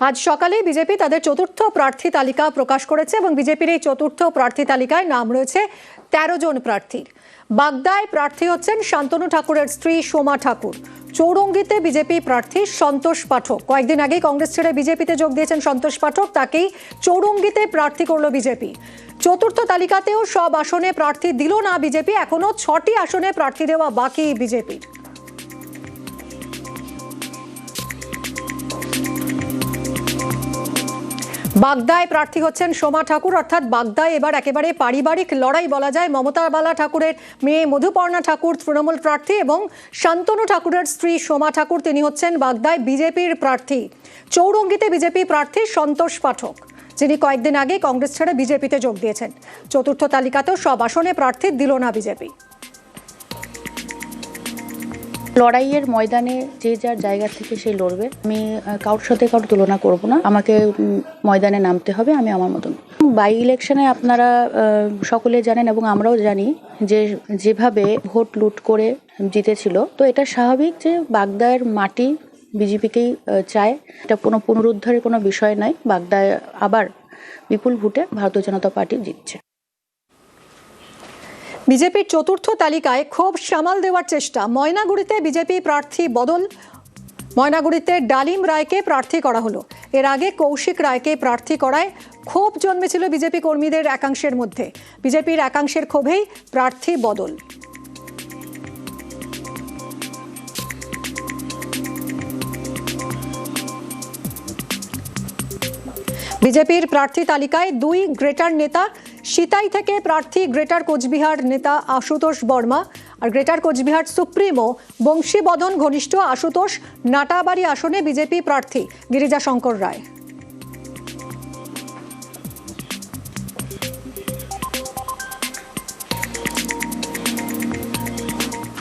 আজ সকালে বিজেপি তাদের চতুর্থ প্রার্থী তালিকা প্রকাশ করেছে এবং বিজেপির এই চতুর্থ প্রার্থী তালিকায় নাম রয়েছে 13 জন প্রার্থীর। বাগদায় প্রার্থী হচ্ছেন শান্তনু ঠাকুরের স্ত্রী সোমা ঠাকুর। চৌরঙ্গিতে বিজেপি প্রার্থী সন্তোষ পাঠক। কয়েকদিন আগেই কংগ্রেস ছেড়ে বিজেপিতে যোগ দিয়েছেন সন্তোষ পাঠক, তাকেই চৌরঙ্গিতে প্রার্থী করলো বিজেপি। চতুর্থ তালিকাতেও সব আসনে প্রার্থী দিল না বিজেপি, এখনো 6টি আসনে প্রার্থী দেওয়া বাকি বিজেপির। বাগদায় প্রার্থী হচ্ছেন সোমা ঠাকুর, অর্থাৎ বাগদায় এবার একেবারে পারিবারিক লড়াই বলা যায়। মমতা বালা ঠাকুরের মেয়ে মধুপর্ণা ঠাকুর তৃণমূল প্রার্থী এবং শান্তনু ঠাকুরের স্ত্রী সোমা ঠাকুর তিনি হচ্ছেন বাগদায় বিজেপির প্রার্থী। চৌরঙ্গিতে বিজেপি প্রার্থী সন্তোষ পাঠক, যিনি কয়েকদিন আগে কংগ্রেস ছেড়ে বিজেপিতে যোগ দিয়েছেন। চতুর্থ তালিকাতেও সব আসনে প্রার্থী দিল না বিজেপি। লড়াইয়ের ময়দানে যে যার জায়গা থেকে সে লড়বে। আমি কারোর সাথে কারোর তুলনা করব না, আমাকে ময়দানে নামতে হবে, আমি আমার মতন। বাই ইলেকশনে আপনারা সকলে জানেন এবং আমরাও জানি যে যেভাবে ভোট লুট করে জিতেছিল, তো এটা স্বাভাবিক যে বাগদায়ের মাটি বিজেপিকেই চায়। এটা কোনো পুনরুদ্ধারের কোনো বিষয় নয়। বাগদায় আবার বিপুল ভোটে ভারতীয় জনতা পার্টি জিতছে। বিজেপির চতুর্থ তালিকায় ক্ষোভ সামাল দেওয়ার চেষ্টা। ময়নাগুড়িতে বিজেপি প্রার্থী বদল। ময়নাগুড়িতে ডালিম রায়কে প্রার্থী করা হলো। এর আগে কৌশিক রায়কে প্রার্থী করায় ক্ষোভ জন্মেছিল বিজেপি কর্মীদের একাংশের মধ্যে। বিজেপির একাংশের ক্ষোভেই প্রার্থী বদল। বিজেপির প্রার্থী তালিকায় 2 গ্রেটার নেতা। সিতাই থেকে প্রার্থী গ্রেটার কোচবিহার নেতা আশুতোষ বর্মা, আর গ্রেটার কোচবিহার সুপ্রিমো বংশীবদন ঘনিষ্ঠ আশুতোষ নাটাবাড়ি আসনে বিজেপি প্রার্থী গিরিজা শঙ্কর রায়।